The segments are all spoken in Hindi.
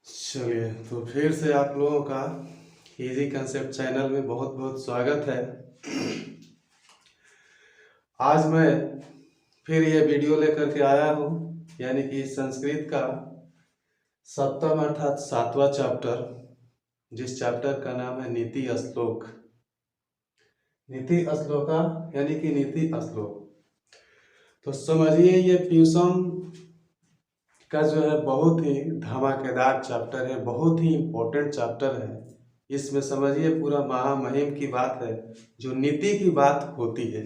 चलिए, तो फिर से आप लोगों का इजी कंसेप्ट चैनल में बहुत बहुत स्वागत है। आज मैं फिर ये वीडियो लेकर के आया हूँ, यानी कि संस्कृत का सप्तम अर्थात 7वां चैप्टर, जिस चैप्टर का नाम है नीति श्लोक। नीति श्लोका यानी कि नीति श्लोक। तो समझिए, ये प्यूसम का जो है बहुत ही धमाकेदार चैप्टर है, बहुत ही इम्पोर्टेंट चैप्टर है। इसमें समझिए पूरा महामहिम की बात है, जो नीति की बात होती है।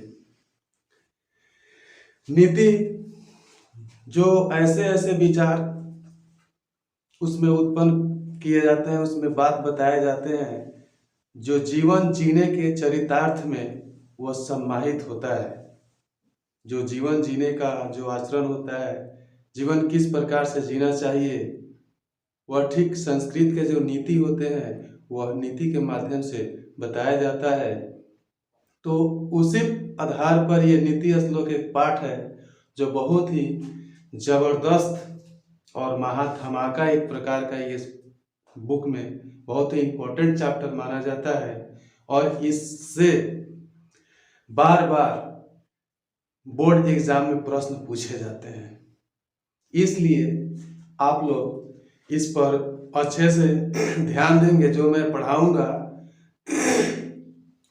नीति जो ऐसे ऐसे विचार उसमें उत्पन्न किए जाते हैं, उसमें बात बताए जाते हैं जो जीवन जीने के चरितार्थ में वह सम्माहित होता है। जो जीवन जीने का जो आचरण होता है, जीवन किस प्रकार से जीना चाहिए, वह ठीक संस्कृत के जो नीति होते हैं वह नीति के माध्यम से बताया जाता है। तो उसी आधार पर ये नीति श्लोक एक पाठ है जो बहुत ही जबरदस्त और महा धमाका एक प्रकार का ये बुक में बहुत ही इम्पोर्टेंट चैप्टर माना जाता है। और इससे बार बार बोर्ड एग्जाम में प्रश्न पूछे जाते हैं, इसलिए आप लोग इस पर अच्छे से ध्यान देंगे। जो मैं पढ़ाऊंगा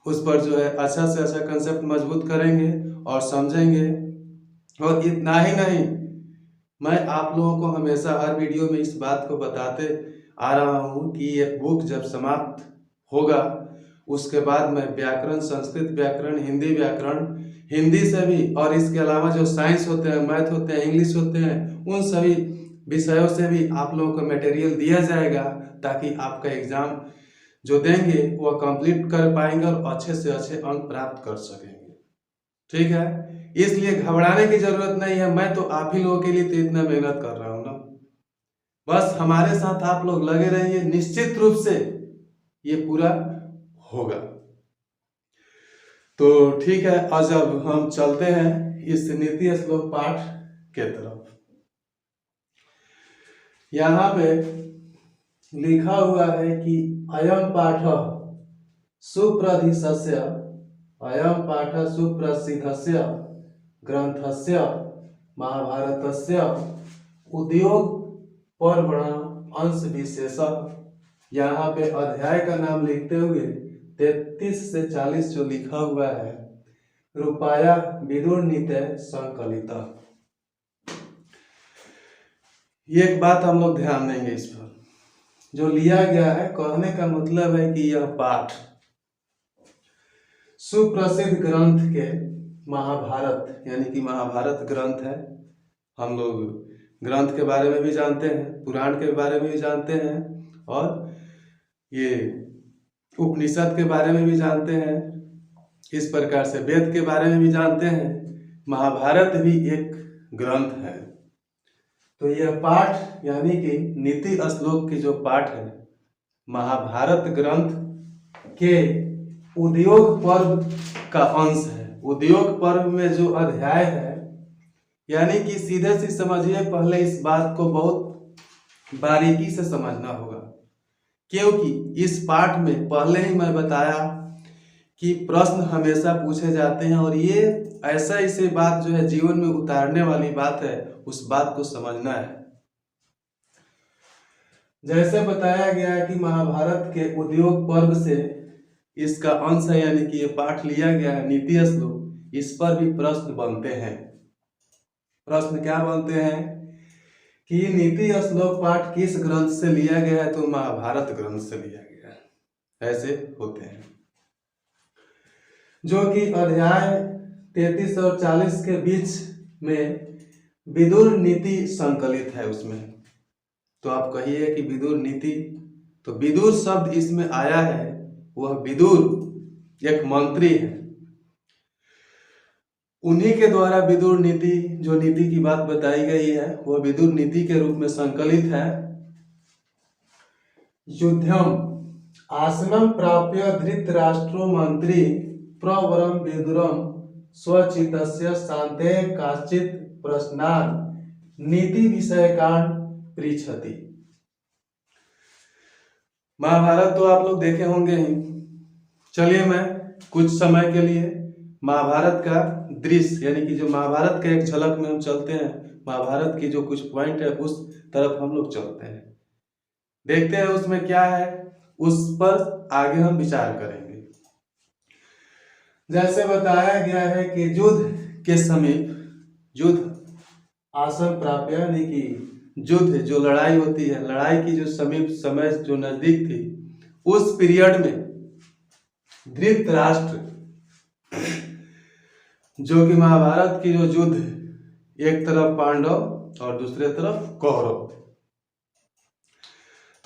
उस पर जो है अच्छा से अच्छा कंसेप्ट मजबूत करेंगे और समझेंगे। और इतना ही नहीं, मैं आप लोगों को हमेशा हर वीडियो में इस बात को बताते आ रहा हूँ कि ये बुक जब समाप्त होगा उसके बाद मैं व्याकरण, संस्कृत व्याकरण, हिंदी व्याकरण, हिंदी से भी और इसके अलावा जो साइंस होते हैं, मैथ होते हैं, इंग्लिश होते हैं, उन सभी विषयों से भी आप लोगों को मटेरियल दिया जाएगा, ताकि आपका एग्जाम जो देंगे वह कंप्लीट कर पाएंगे और अच्छे से अच्छे अंक प्राप्त कर सकेंगे। ठीक है, इसलिए घबराने की जरूरत नहीं है। मैं तो आप ही लोगों के लिए तो इतना मेहनत कर रहा हूँ ना। बस हमारे साथ आप लोग लगे रहिए, निश्चित रूप से ये पूरा होगा। तो ठीक है, आज अब हम चलते हैं इस नीति श्लोक पाठ के तरफ। यहाँ पे लिखा हुआ है कि अयम पाठ सुप्रधिशस्य, अयम पाठ सुप्रसिद्धस्य ग्रंथस्य महाभारतस्य उद्योग पर्वण अंश विशेष। यहाँ पे अध्याय का नाम लिखते हुए 33 से 40 जो लिखा हुआ है, रुपाया विदुर नीते संकलित। ये एक बात हम लोग ध्यान देंगे इस पर। जो लिया गया है, कहने का मतलब है कि यह पाठ सुप्रसिद्ध ग्रंथ के महाभारत यानी कि महाभारत ग्रंथ है। हम लोग ग्रंथ के बारे में भी जानते हैं, पुराण के बारे में भी जानते हैं, और ये उपनिषद के बारे में भी जानते हैं। इस प्रकार से वेद के बारे में भी जानते हैं। महाभारत भी एक ग्रंथ है। तो यह पाठ यानी कि नीति श्लोक की जो पाठ है, महाभारत ग्रंथ के उद्योग पर्व का अंश है। उद्योग पर्व में जो अध्याय है, यानी कि सीधे से समझिए, पहले इस बात को बहुत बारीकी से समझना होगा, क्योंकि इस पाठ में पहले ही मैं बताया कि प्रश्न हमेशा पूछे जाते हैं, और ये ऐसा इसे बात जो है जीवन में उतारने वाली बात है, उस बात को समझना है। जैसे बताया गया है कि महाभारत के उद्योग पर्व से इसका अंश है, यानी कि ये पाठ लिया गया है नीति श्लोक। इस पर भी प्रश्न बनते हैं। प्रश्न क्या बनते हैं कि नीति श्लोक पाठ किस ग्रंथ से लिया गया है, तो महाभारत ग्रंथ से लिया गया है। ऐसे होते हैं, जो कि अध्याय 33 और 40 के बीच में विदुर नीति संकलित है उसमें। तो आप कहिए कि विदुर नीति, तो विदुर शब्द इसमें आया है, वह विदुर एक मंत्री है, उन्हीं के द्वारा विदुर नीति, जो नीति की बात बताई गई है, वह विदुर नीति के रूप में संकलित है। युद्धम आसनम प्राप्य धृतराष्ट्रो मंत्री प्रवरम विदुरम स्वचितस्य शांते काचित प्रश्नान नीति विषयकान पृच्छति। महाभारत तो आप लोग देखे होंगे ही। चलिए मैं कुछ समय के लिए महाभारत का दृश्य यानी कि जो महाभारत के एक झलक में हम चलते हैं, महाभारत की जो कुछ पॉइंट है उस तरफ हम लोग चलते हैं, देखते हैं उसमें क्या है, उस पर आगे हम विचार करेंगे। जैसे बताया गया है कि युद्ध के समीप, युद्ध आसन प्राप्त यानी कि युद्ध जो लड़ाई होती है, लड़ाई की जो समीप समय जो नजदीक थी, उस पीरियड में धृतराष्ट्र, जो कि महाभारत की जो युद्ध, एक तरफ पांडव और दूसरे तरफ कौरव,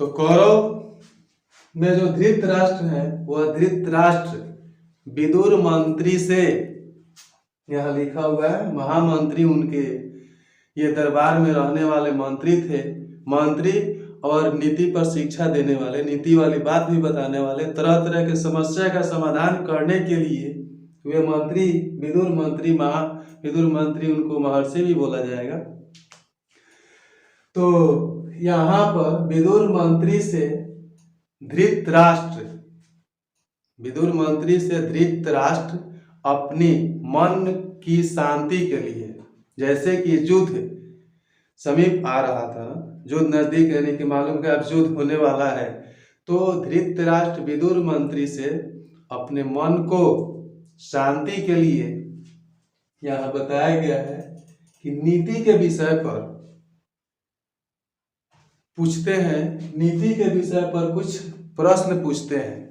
तो कौरव में जो धृतराष्ट्र है वह धृतराष्ट्र विदुर मंत्री से, यहाँ लिखा हुआ है महामंत्री, उनके ये दरबार में रहने वाले मंत्री थे, मंत्री और नीति पर शिक्षा देने वाले, नीति वाली बात भी बताने वाले, तरह तरह के समस्या का समाधान करने के लिए वे मंत्री, विदुर मंत्री, विदुर मंत्री, उनको महर्षि भी बोला जाएगा। तो यहाँ पर विदुर मंत्री से धृतराष्ट्र, विदुर मंत्री से धृतराष्ट्र अपनी मन की शांति के लिए, जैसे कि युद्ध समीप आ रहा था, युद्ध नजदीक यानी कि मालूम कि अब युद्ध होने वाला है, तो धृतराष्ट्र विदुर मंत्री से अपने मन को शांति के लिए, यहाँ बताया गया है कि नीति के विषय पर पूछते हैं, नीति के विषय पर कुछ प्रश्न पूछते हैं,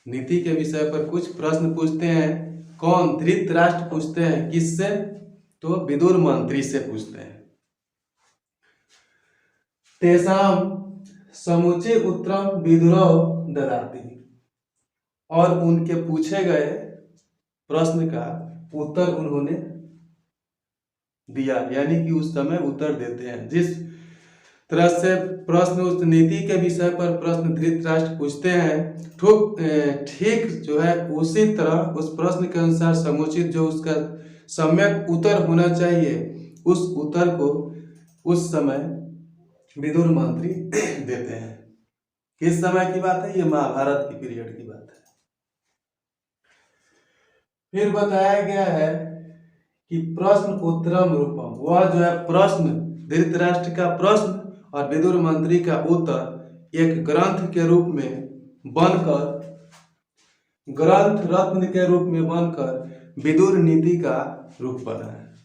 नीति के विषय पर कुछ प्रश्न पूछते हैं। कौन? धृतराष्ट्र पूछते हैं। किससे? तो विदुर मंत्री से पूछते हैं। तेषां समुचे उत्तरम विदुरो ददाति, और उनके पूछे गए प्रश्न का उत्तर उन्होंने दिया, यानी कि उस समय उत्तर देते हैं। जिस तरह से प्रश्न उस नीति के विषय पर प्रश्न धृतराष्ट्र पूछते हैं, ठीक जो है उसी तरह उस प्रश्न के अनुसार समुचित जो उसका सम्यक उत्तर होना चाहिए, उस उत्तर को उस समय विदुर मंत्री देते हैं। किस समय की बात है? ये महाभारत की पीरियड की बात है। फिर बताया गया है कि प्रश्न उत्तरम रूपम, वह जो है प्रश्न, धृतराष्ट्र का प्रश्न और विदुर मंत्री का उत्तर एक ग्रंथ के रूप में बनकर, ग्रंथ रत्न के रूप में बनकर विदुर नीति का रूप बना है।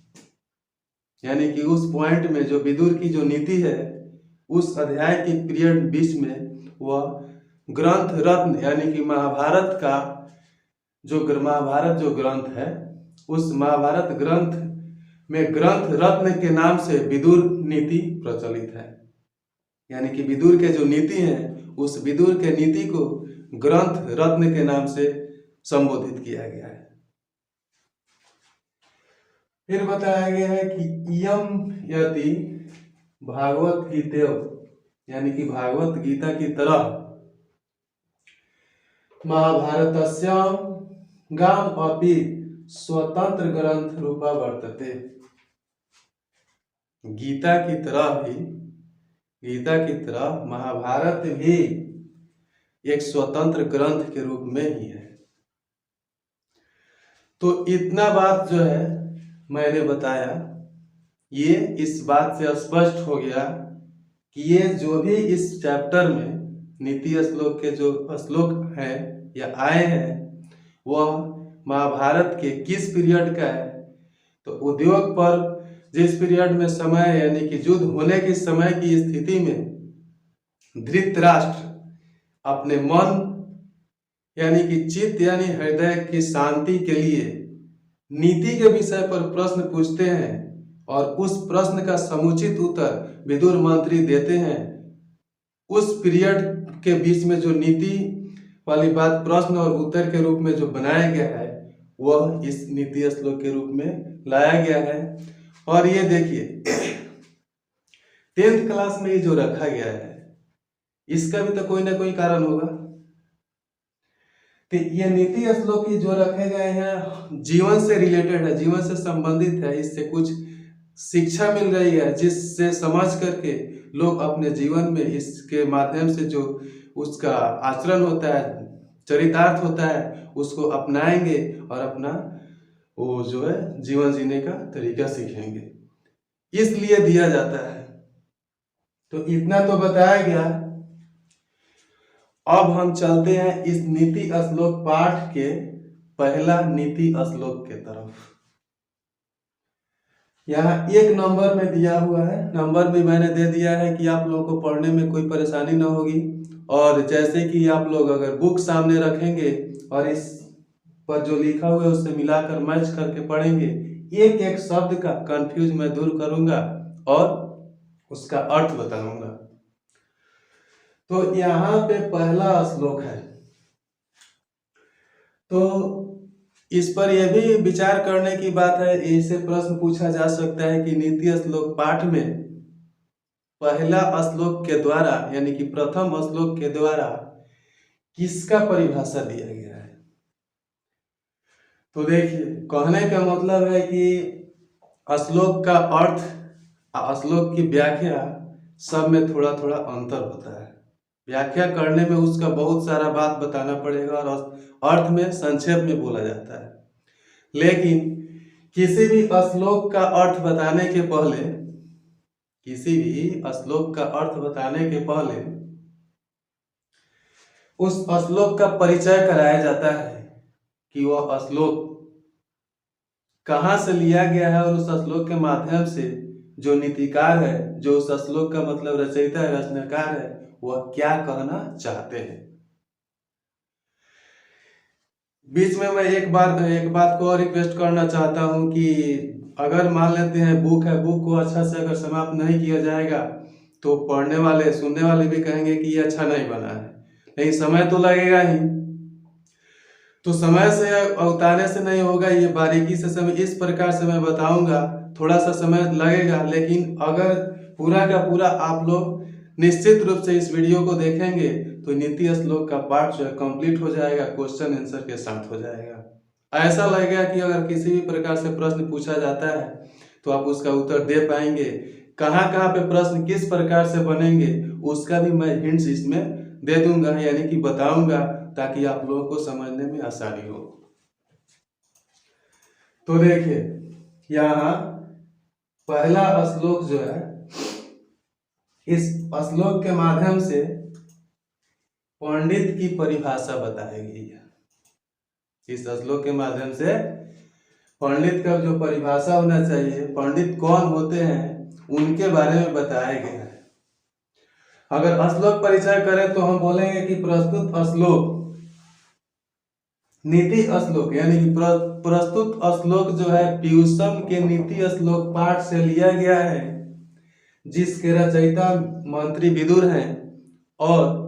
यानी कि उस पॉइंट में जो विदुर की जो नीति है, उस अध्याय के पीरियड बीच में वह ग्रंथ रत्न यानी कि महाभारत का जो महाभारत जो ग्रंथ है, उस महाभारत ग्रंथ में ग्रंथ रत्न के नाम से विदुर नीति प्रचलित है। यानी कि विदुर के जो नीति है, उस विदुर के नीति को ग्रंथ रत्न के नाम से संबोधित किया गया है। फिर बताया गया है कि इयम यदि भागवत गीता, यानी कि भागवत गीता की तरह महाभारतस्याम गाम अपि स्वतंत्र ग्रंथ रूपा वर्तते, गीता की तरह महाभारत भी एक स्वतंत्र ग्रंथ के रूप में ही है। तो इतना बात जो है मैंने बताया, ये इस बात से स्पष्ट हो गया कि ये जो भी इस चैप्टर में नीति श्लोक के जो श्लोक हैं या आए हैं, वह महाभारत के किस पीरियड का है। तो उद्योग पर जिस पीरियड में समय यानी कि युद्ध होने के समय की स्थिति में धृतराष्ट्र अपने मन यानी कि चित्त यानी हृदय की शांति के लिए नीति के विषय पर प्रश्न पूछते हैं और उस प्रश्न का समुचित उत्तर विदुर मंत्री देते हैं। उस पीरियड के बीच में जो नीति वाली बात प्रश्न और उत्तर के रूप में जो बनाया गया है, वह इस नीति श्लोक के रूप में लाया गया है। और ये देखिए 10th क्लास में ये जो रखा गया है, इसका भी तो कोई ना कोई कारण होगा। तो ये नीति श्लोक जो रखे गए हैं जीवन से रिलेटेड है, जीवन से संबंधित है, इससे कुछ शिक्षा मिल रही है, जिससे समझ करके लोग अपने जीवन में इसके माध्यम से जो उसका आचरण होता है, चरितार्थ होता है, उसको अपनाएंगे और अपना वो जो है जीवन जीने का तरीका सीखेंगे, इसलिए दिया जाता है। तो इतना तो बताया गया। अब हम चलते हैं इस नीति श्लोक पाठ के पहला नीति श्लोक के तरफ। यहाँ 1 नंबर में दिया हुआ है, नंबर भी मैंने दे दिया है कि आप लोगों को पढ़ने में कोई परेशानी ना होगी। और जैसे कि आप लोग अगर बुक सामने रखेंगे और इस पर जो लिखा हुआ है उससे मिलाकर मैच करके पढ़ेंगे, एक एक शब्द का कंफ्यूज मैं दूर करूंगा और उसका अर्थ बताऊंगा। तो यहाँ पे पहला श्लोक है, तो इस पर यह भी विचार करने की बात है, इससे प्रश्न पूछा जा सकता है कि नीति श्लोक पाठ में पहला श्लोक के द्वारा यानी कि प्रथम श्लोक के द्वारा किसका परिभाषा दिया गया है। तो देखिए, कहने का मतलब है कि श्लोक का अर्थ, श्लोक की व्याख्या सब में थोड़ा थोड़ा अंतर होता है। व्याख्या करने में उसका बहुत सारा बात बताना पड़ेगा और अर्थ में संक्षेप में बोला जाता है। लेकिन किसी भी श्लोक का अर्थ बताने के पहले, किसी भी श्लोक का अर्थ बताने के पहले उस श्लोक का परिचय कराया जाता है कि वह श्लोक कहाँ से लिया गया है और उस श्लोक के माध्यम से जो नीतिकार है, जो उस श्लोक का मतलब रचयिता है, रचनाकार है, वह क्या कहना चाहते हैं। बीच में मैं एक बात को और रिक्वेस्ट करना चाहता हूं कि अगर मान लेते हैं बुक है, बुक को अच्छा से अगर समाप्त नहीं किया जाएगा तो पढ़ने वाले, सुनने वाले भी कहेंगे कि ये अच्छा नहीं बना है, लेकिन समय तो लगेगा ही। तो समय से उतारने से नहीं होगा, ये बारीकी से समय इस प्रकार से मैं बताऊंगा, थोड़ा सा समय लगेगा, लेकिन अगर पूरा का पूरा आप लोग निश्चित रूप से इस वीडियो को देखेंगे तो नीति श्लोक का पाठ जो है कंप्लीट हो जाएगा, क्वेश्चन आंसर के साथ हो जाएगा। ऐसा लगेगा कि अगर किसी भी प्रकार से प्रश्न पूछा जाता है तो आप उसका उत्तर दे पाएंगे। कहाँ कहाँ पे प्रश्न किस प्रकार से बनेंगे उसका भी मैं हिंट्स इसमें दे दूंगा, यानी कि बताऊंगा, ताकि आप लोगों को समझने में आसानी हो। तो देखिए, यहाँ पहला श्लोक जो है, इस श्लोक के माध्यम से पंडित की परिभाषा बताई गई है। इस श्लोक के माध्यम से पंडित का जो परिभाषा होना चाहिए, पंडित कौन होते हैं, उनके बारे में बताया गया है। अगर श्लोक परिचय करें तो हम बोलेंगे कि प्रस्तुत श्लोक नीति श्लोक, यानी कि प्रस्तुत श्लोक जो है पीयूषम के नीति श्लोक पाठ से लिया गया है, जिसके रचयिता मंत्री विदुर हैं, और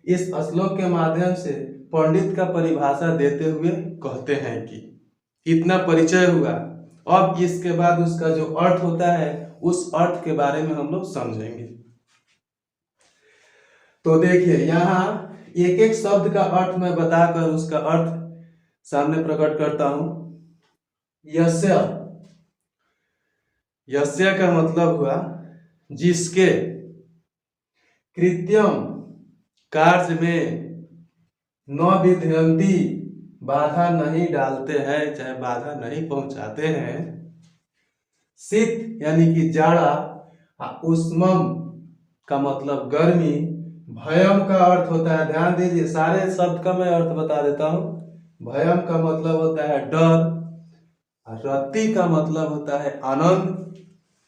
इस श्लोक के माध्यम से पंडित का परिभाषा देते हुए कहते हैं कि इतना परिचय हुआ। अब इसके बाद उसका जो अर्थ होता है उस अर्थ के बारे में हम लोग समझेंगे। तो देखिए, यहाँ एक एक शब्द का अर्थ मैं बताकर उसका अर्थ सामने प्रकट करता हूं। यस्य, यस्य का मतलब हुआ जिसके, कृत्यम कार्य में, न विध्यन्ति बाधा नहीं डालते हैं, चाहे बाधा नहीं पहुंचाते हैं, शीत यानी कि जाड़ा, उष्मम का मतलब गर्मी, भयम का अर्थ होता है, ध्यान दीजिए सारे शब्द का मैं अर्थ बता देता हूं। भयम का मतलब होता है डर, रति का मतलब होता है आनंद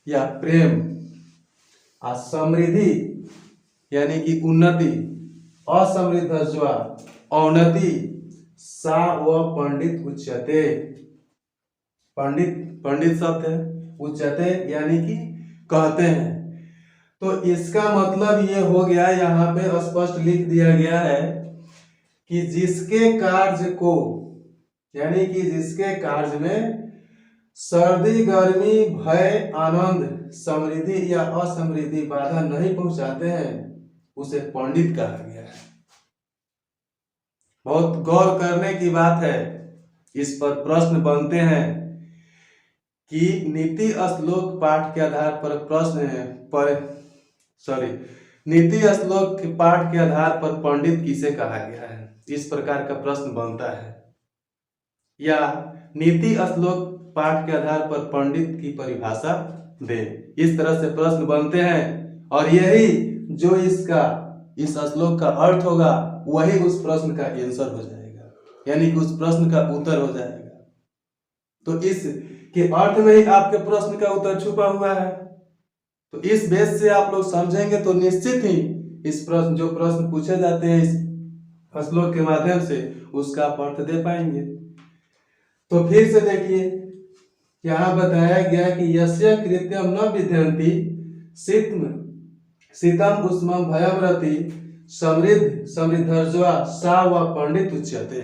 या प्रेम, समृद्धि यानी कि उन्नति, असमृद्ध ज्वा औन्नति, सा व पंडित उच्यते, पंडित शब्द है, उच्यते यानी कि कहते हैं। तो इसका मतलब ये हो गया, यहाँ पे स्पष्ट लिख दिया गया है कि जिसके कार्य को, यानी कि जिसके कार्य में सर्दी गर्मी भय आनंद समृद्धि या असमृद्धि बाधा नहीं पहुंचाते हैं, उसे पंडित कहा गया है। बहुत गौर करने की बात है, इस पर प्रश्न बनते हैं कि नीति श्लोक पाठ के आधार पर नीति श्लोक के पाठ के आधार पर पंडित किसे कहा गया है, इस प्रकार का प्रश्न बनता है। या नीति श्लोक पाठ के आधार पर पंडित की परिभाषा दे, इस तरह से प्रश्न बनते हैं और यही जो इस श्लोक का अर्थ होगा वही उस प्रश्न का आंसर हो जाएगा, यानी कि उस प्रश्न का उत्तर हो जाएगा। तो इस के अर्थ में ही आपके प्रश्न का उत्तर छुपा हुआ है। तो इस बेस से आप लोग समझेंगे तो निश्चित ही इस प्रश्न जो प्रश्न पूछे जाते हैं इस श्लोक के माध्यम से उसका आप अर्थ दे पाएंगे। तो फिर से देखिए, यहाँ बताया गया कि यस्य कृत्यम न विद्यन्ति शीतम उष्मम भयमरति समृद्धर्ज्वा सा व पंडित उच्यते।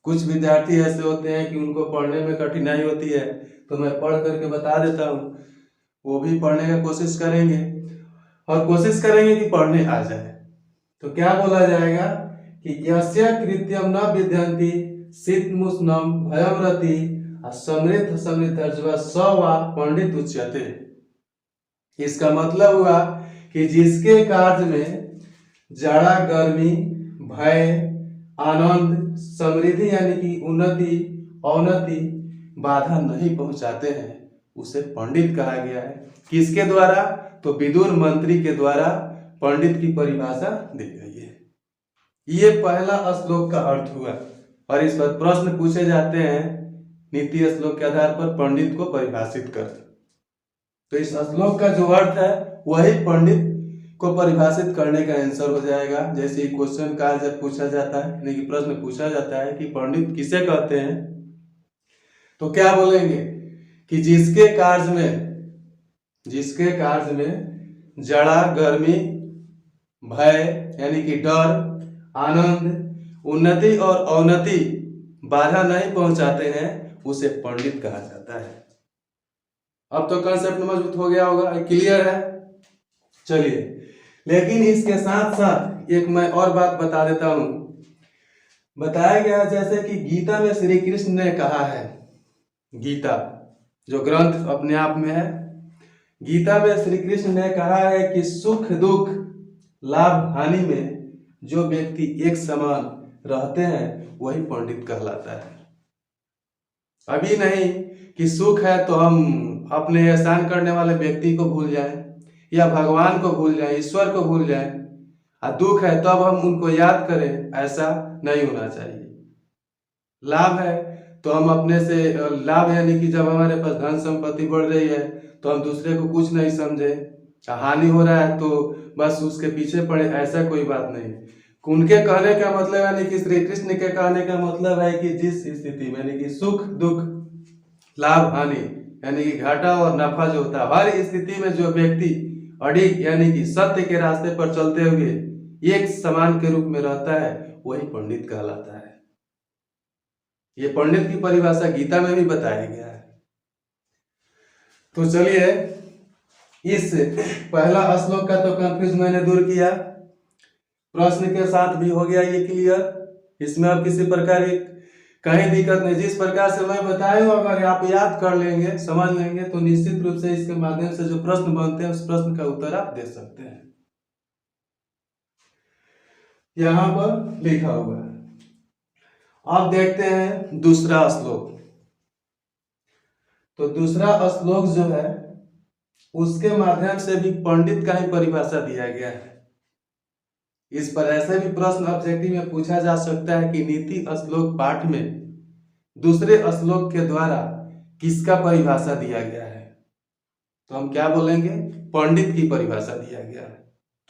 कुछ विद्यार्थी ऐसे होते हैं कि उनको पढ़ने में कठिनाई होती है, तो मैं पढ़ करके बता देता हूँ, वो भी पढ़ने का कोशिश करेंगे और कोशिश करेंगे कि पढ़ने आ जाए। तो क्या बोला जाएगा कि यस्य कृत्यम न विद्यन्ति शीतमुष्णम भयमरति समृद्धर्ज्वा स वा पंडित उच्यते। इसका मतलब हुआ कि जिसके कार्य में जाड़ा गर्मी भय आनंद समृद्धि यानी कि उन्नति अवनति बाधा नहीं पहुंचाते हैं उसे पंडित कहा गया है। किसके द्वारा? तो विदुर मंत्री के द्वारा पंडित की परिभाषा दी गई है। ये पहला श्लोक का अर्थ हुआ और इस पर प्रश्न पूछे जाते हैं नीति श्लोक के आधार पर पंडित को परिभाषित कर। तो इस श्लोक का जो अर्थ है वही पंडित को परिभाषित करने का आंसर हो जाएगा। जैसे ही क्वेश्चन का जब पूछा जाता है, यानी कि प्रश्न पूछा जाता है कि पंडित किसे कहते हैं, तो क्या बोलेंगे कि जिसके कार्य में जड़ा गर्मी भय यानी कि डर आनंद उन्नति और अवनति बाधा नहीं पहुंचाते हैं उसे पंडित कहा जाता है। अब तो कंसेप्ट मजबूत हो गया होगा, क्लियर है। चलिए, लेकिन इसके साथ साथ एक मैं और बात बता देता हूं। बताया गया जैसे कि गीता में श्री कृष्ण ने कहा है, गीता जो ग्रंथ अपने आप में है, गीता में श्री कृष्ण ने कहा है कि सुख दुख लाभ हानि में जो व्यक्ति एक समान रहते हैं वही पंडित कहलाता है। अभी नहीं कि सुख है तो हम अपने एहसान करने वाले व्यक्ति को भूल जाएं या भगवान को भूल जाएं, ईश्वर को भूल जाएं, और दुख है तब हम उनको याद करें, ऐसा नहीं होना चाहिए। लाभ है तो हम अपने से लाभ यानी कि जब हमारे पास धन संपत्ति बढ़ रही है तो हम दूसरे को कुछ नहीं समझे, हानि हो रहा है तो बस उसके पीछे पड़े, ऐसा कोई बात नहीं। उनके कहने का मतलब यानी कि श्री कृष्ण के कहने का मतलब है कि जिस स्थिति में यानी कि सुख दुख लाभ हानि यानी कि घाटा और नफा जो होता है, हर स्थिति में जो व्यक्ति अडिग यानी कि सत्य के रास्ते पर चलते हुए एक समान के रूप में रहता है वही पंडित कहलाता है। ये पंडित की परिभाषा गीता में भी बताया गया है। तो चलिए, इस पहला श्लोक का तो कंफ्यूज मैंने दूर किया, प्रश्न के साथ भी हो गया ये क्लियर। इसमें अब किसी प्रकार की कहीं दिक्कत नहीं। जिस प्रकार से मैं बताया हूं अगर आप याद कर लेंगे समझ लेंगे तो निश्चित रूप से इसके माध्यम से जो प्रश्न बनते हैं उस प्रश्न का उत्तर आप दे सकते हैं। यहां पर लिखा हुआ है, अब देखते हैं दूसरा श्लोक। तो दूसरा श्लोक जो है उसके माध्यम से भी पंडित का ही परिभाषा दिया गया है। इस पर ऐसे भी प्रश्न ऑब्जेक्टिव में पूछा जा सकता है कि नीति श्लोक पाठ में दूसरे श्लोक के द्वारा किसका परिभाषा दिया गया है, तो हम क्या बोलेंगे, पंडित की परिभाषा दिया गया है,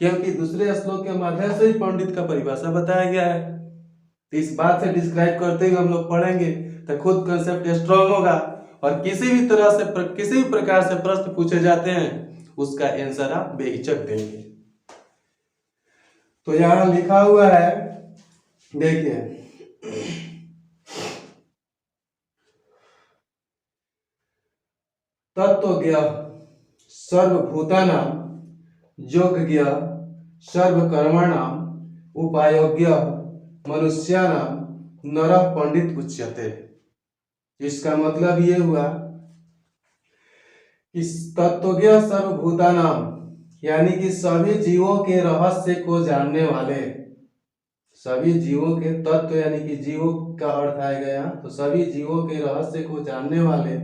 क्योंकि दूसरे श्लोक के माध्यम से ही पंडित का परिभाषा बताया गया है। तो इस बात से डिस्क्राइब करते हुए हम लोग पढ़ेंगे तो खुद कंसेप्ट स्ट्रॉन्ग होगा और किसी भी तरह से किसी भी प्रकार से प्रश्न पूछे जाते हैं उसका आंसर आप बेहिचक देंगे। तो यहां लिखा हुआ है, देखिए, तत्वज्ञ सर्वभूतानां योगज्ञ सर्वकर्मणां उपायोज्ञ मनुष्याणां नरः पंडित उच्यते। इसका मतलब ये हुआ इस तत्वज्ञ सर्वभूतानाम यानी कि सभी जीवों के रहस्य को जानने वाले, सभी जीवों के तत्व यानी कि जीवों का अर्थ आएगा यहाँ, तो सभी जीवों के रहस्य को जानने वाले,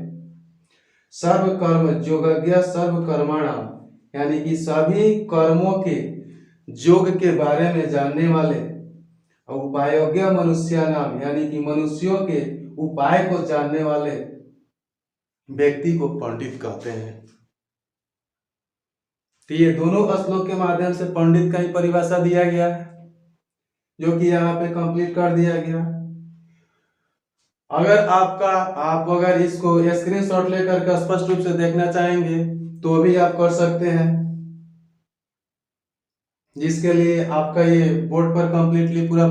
सर्व कर्म योगज्ञ सर्व कर्माणाम यानी कि सभी कर्मों के योग के बारे में जानने वाले, और उपायोज्ञ मनुष्य नाम यानी कि मनुष्यों के उपाय को जानने वाले व्यक्ति को पंडित कहते हैं। तो ये दोनों श्लोक के माध्यम से पंडित का ही परिभाषा दिया गया है, जो कि यहाँ पे कंप्लीट कर दिया गया। आप अगर इसको स्क्रीनशॉट लेकर के स्पष्ट रूप से देखना चाहेंगे तो भी आप कर सकते हैं, जिसके लिए आपका ये बोर्ड पर कंप्लीटली पूरा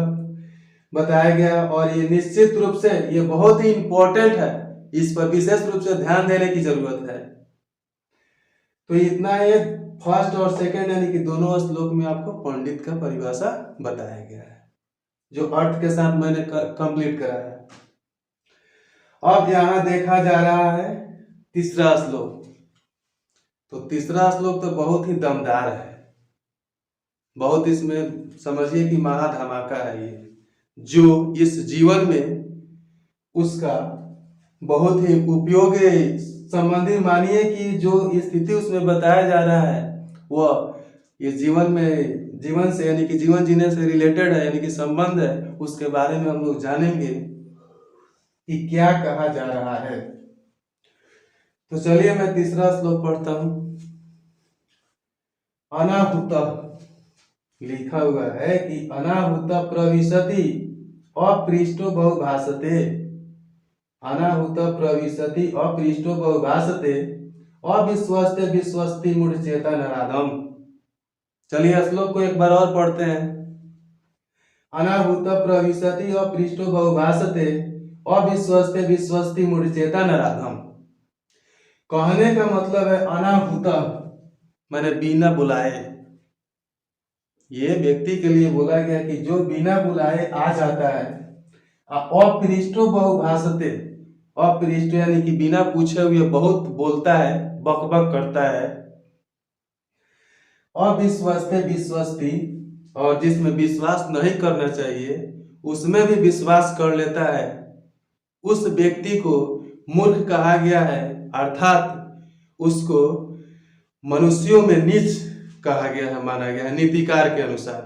बताया गया। और ये निश्चित रूप से ये बहुत ही इंपॉर्टेंट है, इस पर विशेष रूप से ध्यान देने की जरूरत है। तो इतना है, फर्स्ट और सेकंड यानी कि दोनों श्लोक में आपको पंडित का परिभाषा बताया गया है, जो अर्थ के साथ मैंने कंप्लीट कराया। अब यहाँ देखा जा रहा है तीसरा श्लोक। तो तीसरा श्लोक तो बहुत ही दमदार है, बहुत इसमें समझिए कि महा धमाका है ये, जो इस जीवन में उसका बहुत ही उपयोगी संबंधी, मानिए कि जो स्थिति उसमें बताया जा रहा है वह ये जीवन से यानी कि जीवन जीने से रिलेटेड है, यानी कि संबंध है, उसके बारे में हम लोग जानेंगे कि क्या कहा जा रहा है। तो चलिए मैं तीसरा श्लोक पढ़ता हूं। अनाहुत लिखा हुआ है कि अनाहुत प्रविशति अपृष्टो बहुभाषते, अनाहुत प्रविशति अपृष्टो बहुभाषते अविश्वस्ते विश्वस्ति मूढ़चेता नराधम। चलिए श्लोक को एक बार और पढ़ते हैं। अनाहुत प्रविशति अपृष्टो बहुभाषते अविश्वस्ते विश्वस्ति मूढ़चेता नराधम। कहने का मतलब है अनाहुत माने बिना बुलाए, ये व्यक्ति के लिए बोला गया कि जो बिना बुलाए आ जाता है। अपृष्टो बहुभाषते, अपृष्ट यानी कि बिना पूछे हुए बहुत बोलता है, बकबक करता है। अविश्वस्ते विश्वस्ति, और जिसमें विश्वास नहीं करना चाहिए उसमें भी विश्वास कर लेता है, उस व्यक्ति को मूर्ख कहा गया है, अर्थात उसको मनुष्यों में नीच कहा गया है, माना गया है नीतिकार के अनुसार,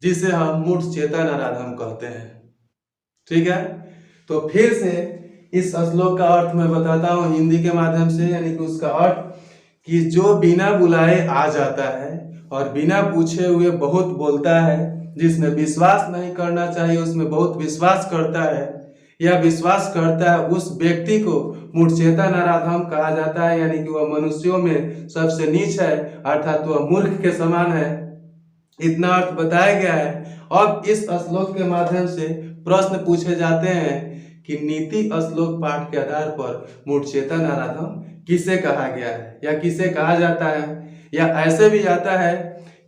जिसे हम मूढ़ चेता नराधम कहते हैं। ठीक है, तो फिर से इस श्लोक का अर्थ मैं बताता हूं हिंदी के माध्यम से, यानी कि उसका अर्थ कि जो बिना बुलाए आ जाता है और बिना पूछे हुए बहुत बोलता है, जिसमें विश्वास नहीं करना चाहिए उसमें बहुत विश्वास करता है, या विश्वास करता है, उस व्यक्ति को मूढ़चेता नराधम कहा जाता है, यानी कि वह मनुष्यों में सबसे नीच है, अर्थात वह मूर्ख के समान है। इतना अर्थ बताया गया है। अब इस श्लोक के माध्यम से प्रश्न पूछे जाते हैं कि नीति श्लोक पाठ के आधार पर मूढ़चेता नराधम किसे कहा गया है या किसे कहा जाता है, या ऐसे भी आता है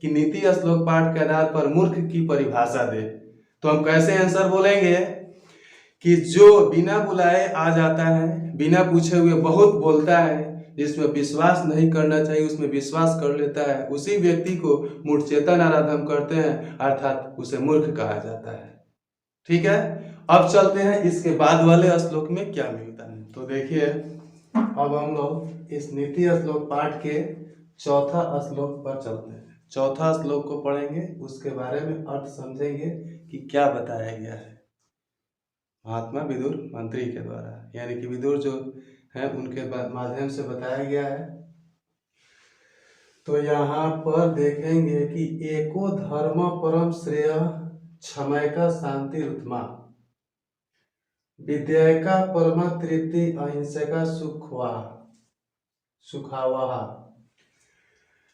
कि नीति श्लोक पाठ के आधार पर मूर्ख की परिभाषा दे। तो हम कैसे आंसर बोलेंगे कि जो बिना बुलाए आ जाता है, बिना पूछे हुए बहुत बोलता है, जिसमें विश्वास नहीं करना चाहिए उसमें विश्वास कर लेता है, उसी व्यक्ति को मूढ़चेता नराधम करते हैं, अर्थात उसे मूर्ख कहा जाता है। ठीक है, अब चलते हैं इसके बाद वाले श्लोक में क्या मिलता है। तो देखिए अब हम लोग इस नीति श्लोक पाठ के चौथा श्लोक पर चलते हैं। चौथा श्लोक को पढ़ेंगे, उसके बारे में अर्थ समझेंगे कि क्या बताया गया है महात्मा विदुर मंत्री के द्वारा, यानी कि विदुर जो है उनके माध्यम से बताया गया है। तो यहाँ पर देखेंगे कि एको धर्म परम श्रेय क्षमैका शांति उत्तमा विद्यायका परमा तृप्ति अहिंसका सुखावाहा।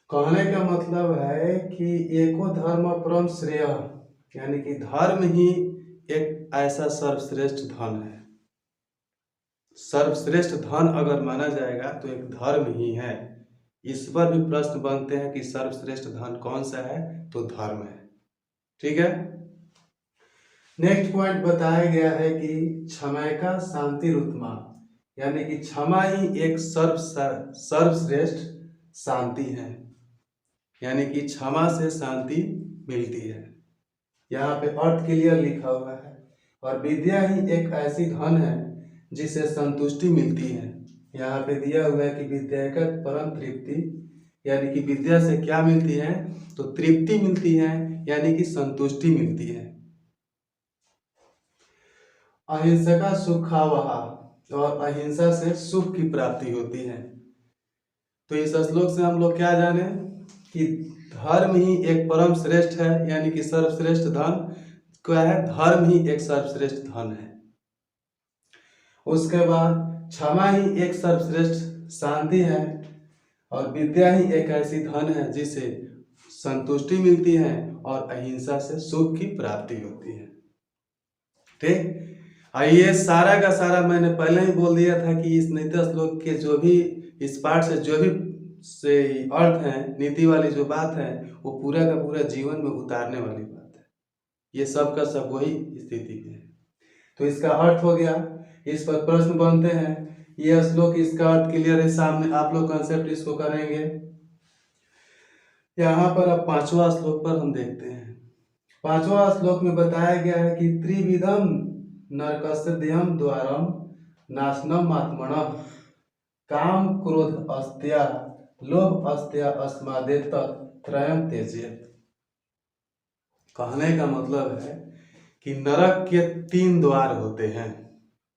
कहने का मतलब है कि एको धर्म परम श्रेय यानी कि धर्म ही एक ऐसा सर्वश्रेष्ठ धन है। सर्वश्रेष्ठ धन अगर माना जाएगा तो एक धर्म ही है। इस पर भी प्रश्न बनते हैं कि सर्वश्रेष्ठ धन कौन सा है, तो धर्म है। ठीक है, नेक्स्ट पॉइंट बताया गया है कि क्षमैका शांति उत्तमा यानी कि क्षमा ही एक सर्वश्रेष्ठ शांति है, यानी कि क्षमा से शांति मिलती है। यहाँ पे अर्थ क्लियर लिखा हुआ है। और विद्या ही एक ऐसी धन है जिसे संतुष्टि मिलती है। यहाँ पे दिया हुआ है कि विद्या का परम तृप्ति, यानी कि विद्या से क्या मिलती है, तो तृप्ति मिलती है, यानी कि संतुष्टि मिलती है। अहिंसा सुखावह, और अहिंसा से सुख की प्राप्ति होती है। तो इस श्लोक से हम लोग क्या जाने कि धर्म ही एक परम श्रेष्ठ है, यानी कि सर्वश्रेष्ठ धन क्या है, धर्म ही एक सर्वश्रेष्ठ धन है। उसके बाद क्षमा ही एक सर्वश्रेष्ठ शांति है, और विद्या ही एक ऐसी धन है जिसे संतुष्टि मिलती है, और अहिंसा से सुख की प्राप्ति होती है। ठीक, ये सारा का सारा मैंने पहले ही बोल दिया था कि इस नीति श्लोक के जो भी इस पाठ से जो भी से अर्थ है, नीति वाली जो बात है, वो पूरा का पूरा जीवन में उतारने वाली बात है। ये सब का सब वही स्थिति है। तो इसका अर्थ हो गया। इस पर प्रश्न बनते हैं। ये श्लोक इसका अर्थ क्लियर है, सामने आप लोग कंसेप्ट इसको करेंगे। यहाँ पर अब 5वां श्लोक पर हम देखते हैं। 5वां श्लोक में बताया गया है कि त्रिविधम नरकस्येयम द्वारम नाशनम आत्मनः काम क्रोध अस्त्या लोभ अस्त्या अस्मादेत त्रयम त्यजेत। कहने का मतलब है कि नरक के 3 द्वार होते हैं।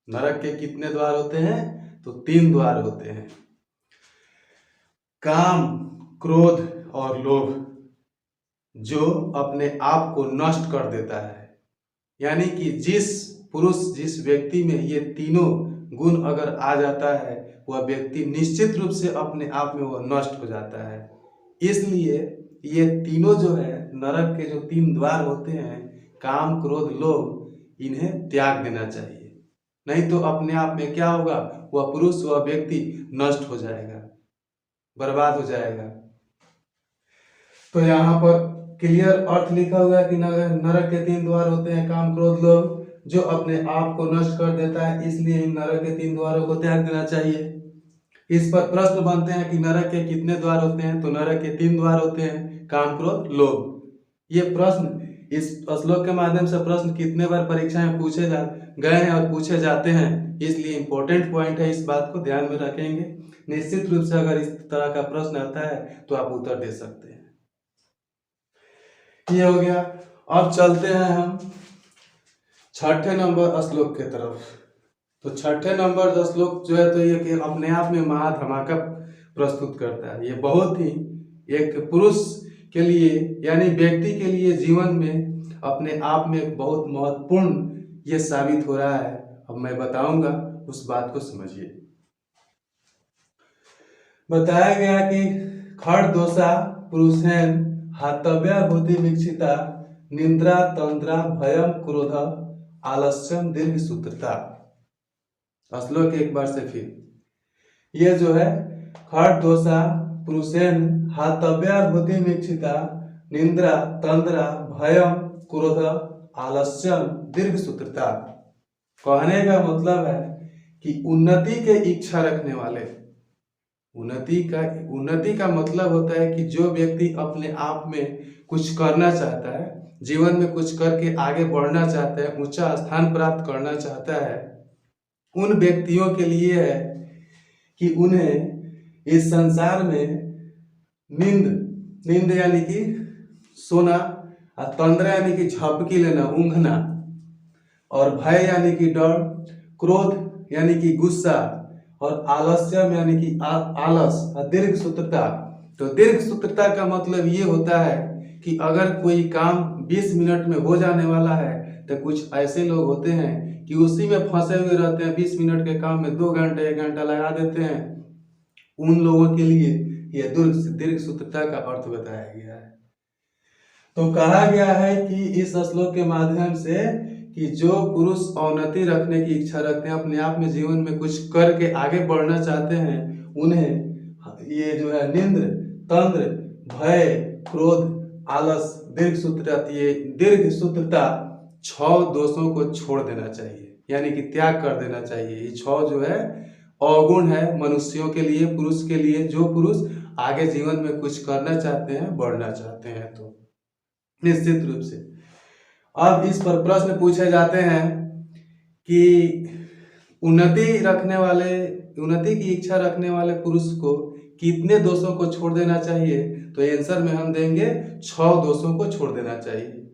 नरक के कितने द्वार होते हैं, तो 3 द्वार होते हैं। काम, क्रोध और लोभ, जो अपने आप को नष्ट कर देता है। यानी कि जिस पुरुष, जिस व्यक्ति में ये तीनों गुण अगर आ जाता है, वह व्यक्ति निश्चित रूप से अपने आप में वह नष्ट हो जाता है। इसलिए ये तीनों जो है, नरक के जो 3 द्वार होते हैं, काम, क्रोध, लोभ, इन्हें त्याग देना चाहिए। नहीं तो अपने आप में क्या होगा, वह पुरुष, वह व्यक्ति नष्ट हो जाएगा, बर्बाद हो जाएगा। तो यहाँ पर क्लियर अर्थ लिखा हुआ है कि नरक के 3 द्वार होते हैं, काम, क्रोध, लोभ, जो अपने आप को नष्ट कर देता है। इसलिए इन नरक के 3 द्वारों को त्याग देना चाहिए। इस पर प्रश्न बनते हैं कि नरक के कितने द्वार होते हैं, तो नरक के 3 द्वार होते हैं, काम, क्रोध, लोभ। ये प्रश्न, इस श्लोक के माध्यम से प्रश्न कितने बार परीक्षा में पूछे गए हैं और पूछे जाते हैं, इसलिए इंपॉर्टेंट पॉइंट है, इस बात को ध्यान में रखेंगे। निश्चित रूप से अगर इस तरह का प्रश्न आता है तो आप उत्तर दे सकते हैं। ये हो गया। अब चलते हैं हम 6ठे नंबर श्लोक के तरफ। तो 6ठे नंबर श्लोक जो है, तो ये कि अपने आप में महाधमाका प्रस्तुत करता है। ये बहुत ही एक पुरुष के लिए, यानी व्यक्ति के लिए जीवन में अपने आप में बहुत महत्वपूर्ण ये साबित हो रहा है। अब मैं बताऊंगा, उस बात को समझिए। बताया गया कि खड़ दोषा पुरुषेन हातव्या बुद्धि विक्षिता निंद्रा तंद्रा भयम क्रोध आलस्यम दीर्घ सूत्रता। श्लोक एक बार से फिर, ये जो है, खड़ दोषा पुरुषेन हातव्या बुद्धि विक्षिता निंद्रा तंद्रा भयम क्रोध आलस्यम दीर्घ सूत्रता। कहने का मतलब है कि उन्नति के इच्छा रखने वाले, उन्नति का मतलब होता है कि जो व्यक्ति अपने आप में कुछ करना चाहता है, जीवन में कुछ करके आगे बढ़ना चाहता है, ऊंचा स्थान प्राप्त करना चाहता है, उन व्यक्तियों के लिए है कि उन्हें इस संसार में नींद यानी कि सोना, और तंद्रा यानी कि झपकी लेना, ऊँघना, और भय यानी कि डर, क्रोध यानी कि गुस्सा, और आलस्यम यानी कि आलस, और दीर्घ सूत्रता। तो दीर्घ सूत्रता का मतलब ये होता है कि अगर कोई काम 20 मिनट में हो जाने वाला है, तो कुछ ऐसे लोग होते हैं कि उसी में फंसे हुए रहते हैं, 20 मिनट के काम में 2 घंटे 1 घंटा लगा देते हैं। उन लोगों के लिए यह दीर्घ सूत्रता का अर्थ बताया गया है। तो कहा गया है कि इस श्लोक के माध्यम से कि जो पुरुष औन्नति रखने की इच्छा रखते हैं, अपने आप में जीवन में कुछ करके आगे बढ़ना चाहते हैं, उन्हें ये जो है निंद्र, तंद्र, भय, क्रोध, आलस, दीर्घ सूत्रता, ये दीर्घ सूत्रता 6 दोषों को छोड़ देना चाहिए, यानी कि त्याग कर देना चाहिए। ये 6 जो है अवगुण है मनुष्यों के लिए, पुरुष के लिए, जो पुरुष आगे जीवन में कुछ करना चाहते हैं, बढ़ना चाहते हैं। तो निश्चित रूप से अब इस पर प्रश्न पूछे जाते हैं कि उन्नति की इच्छा रखने वाले पुरुष को कितने दोषों को छोड़ देना चाहिए? तो आंसर में हम देंगे 6 दोषों को छोड़ देना चाहिए।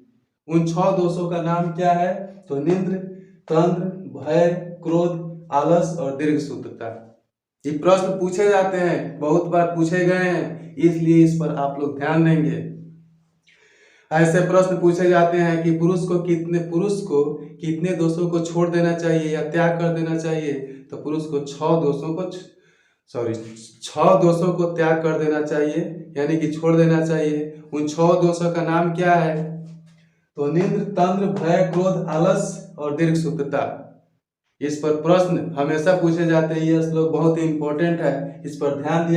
उन 6 दोषों का नाम क्या है? तो निंद्र, तंद्र, भय, क्रोध, आलस और दीर्घसूत्रता। ये प्रश्न पूछे जाते हैं, बहुत बार पूछे गए हैं, इसलिए इस पर आप लोग ध्यान देंगे। ऐसे प्रश्न पूछे जाते हैं कि पुरुष को कितने दोषों को छोड़ देना चाहिए या त्याग कर देना चाहिए? तो पुरुष को 6 दोषों को त्याग कर देना चाहिए, यानी कि छोड़ देना चाहिए। उन 6 दोषों का नाम क्या है? तो निंद्र, तंद्र, भय, क्रोध, आलस और दीर्घसूत्रता। इस पर प्रश्न हमेशा पूछे जाते हैं। ये श्लोक बहुत ही इंपॉर्टेंट है, इस पर ध्यान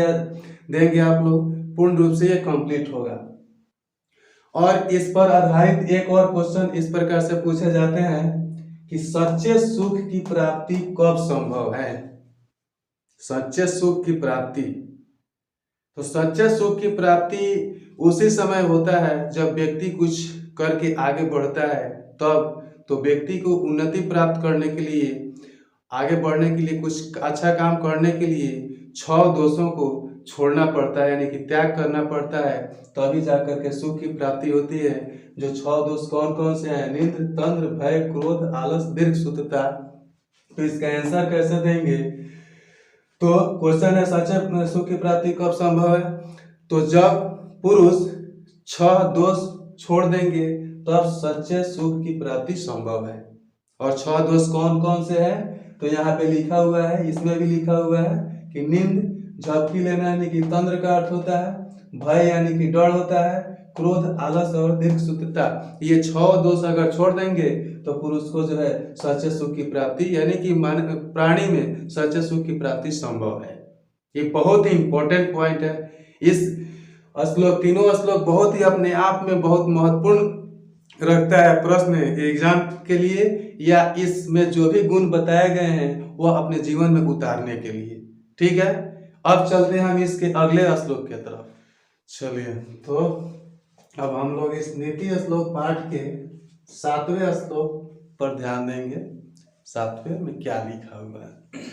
देंगे आप लोग, पूर्ण रूप से ये कंप्लीट होगा। और इस पर आधारित एक और क्वेश्चन इस प्रकार से पूछे जाते हैं कि सच्चे सुख की प्राप्ति कब संभव है? सच्चे सुख की प्राप्ति, तो सच्चे सुख की प्राप्ति उसी समय होता है जब व्यक्ति कुछ करके आगे बढ़ता है, तब तो व्यक्ति को उन्नति प्राप्त करने के लिए, आगे बढ़ने के लिए, कुछ अच्छा काम करने के लिए 6 दोषों को छोड़ना पड़ता है, यानी कि त्याग करना पड़ता है, तभी जाकर के सुख की प्राप्ति होती है। जो 6 दोष कौन कौन से हैं? निंद्र, तंद्र, भय, क्रोध, आलस, दीर्घसूत्रता। तो इसका आंसर कैसे देंगे? तो क्वेश्चन है सच्चे सुख की प्राप्ति कब संभव है? तो जब पुरुष 6 दोष छोड़ देंगे तब सच्चे सुख की प्राप्ति संभव है। और 6 दोष कौन कौन से हैं? तो यहाँ पे लिखा हुआ है, इसमें भी लिखा हुआ है कि निंद, झपकी लेना यानी कि तंद्र का अर्थ होता है, भय यानी कि डर होता है, क्रोध, आलस और दीर्घसूत्रता। ये 6 दोष अगर छोड़ देंगे तो पुरुष को जो है सच्चे सुख की प्राप्ति, यानी कि प्राणी में सच्चे सुख की प्राप्ति संभव है। ये बहुत ही इंपॉर्टेंट पॉइंट है। इस श्लोक, तीनों श्लोक बहुत ही अपने आप में बहुत महत्वपूर्ण रखता है प्रश्न एग्जाम के लिए, या इसमें जो भी गुण बताए गए हैं वो अपने जीवन में उतारने के लिए। ठीक है, अब चलते हैं हम इसके अगले श्लोक की तरफ। चलिए, तो अब हम लोग इस नीति श्लोक पाठ के 7वें श्लोक पर ध्यान देंगे। 7वें में क्या लिखा हुआ है?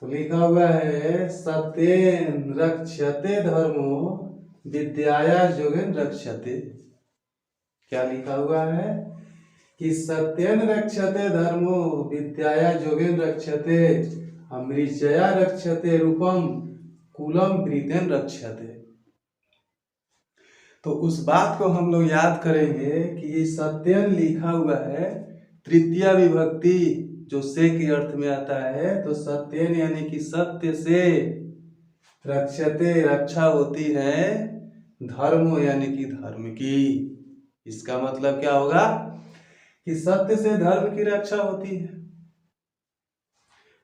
तो लिखा हुआ है सत्येन रक्षते धर्मो विद्याया योगेन रक्षते। क्या लिखा हुआ है कि सत्येन रक्षते धर्मो विद्याया योगेन रक्षते, अमृतया रक्षते रूपम, कुलम प्रीतेन रक्षते। तो उस बात को हम लोग याद करेंगे कि ये सत्येन लिखा हुआ है तृतीया विभक्ति, जो से के अर्थ में आता है। तो सत्येन यानी कि सत्य से, रक्षते रक्षा होती है, धर्म यानी कि धर्म की। इसका मतलब क्या होगा कि सत्य से धर्म की रक्षा होती है।